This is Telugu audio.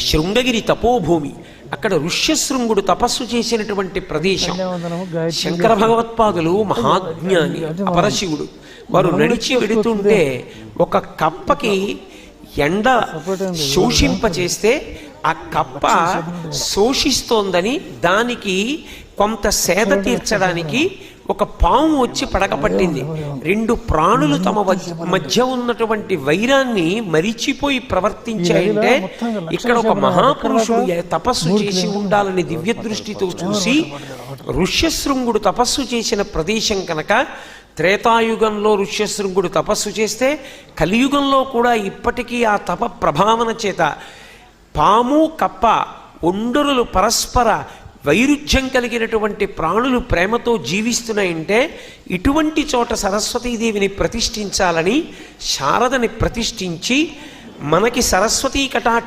శృంగగిరి తపోభూమి, అక్కడ ఋష్యశృంగుడు తపస్సు చేసినటువంటి ప్రదేశం. శంకర భగవత్పాదులు మహాజ్ఞాని, అపరశివుడు. వారు నడిచి వెడుతుంటే ఒక కప్పకి ఎండ శోషింపచేస్తే ఆ కప్ప శోషిస్తోందని దానికి కొంత సేద తీర్చడానికి ఒక పాము వచ్చి పడకపట్టింది. రెండు ప్రాణులు తమ మధ్య ఉన్నటువంటి వైరాన్ని మరిచిపోయి ప్రవర్తించాయంటే ఇక్కడ ఒక మహాపురుషుడు తపస్సు చేసి ఉండాలని దివ్య దృష్టితో చూసి ఋష్యశృంగుడు తపస్సు చేసిన ప్రదేశం కనుక త్రేతాయుగంలో ఋష్యశృంగుడు తపస్సు చేస్తే కలియుగంలో కూడా ఇప్పటికీ ఆ తప ప్రభావన చేత పాము కప్ప ఒండరులు పరస్పర వైరుధ్యం కలిగినటువంటి ప్రాణులు ప్రేమతో జీవిస్తున్నాయంటే ఇటువంటి చోట సరస్వతీదేవిని ప్రతిష్ఠించాలని శారదని ప్రతిష్ఠించి మనకి సరస్వతీ కటాక్ష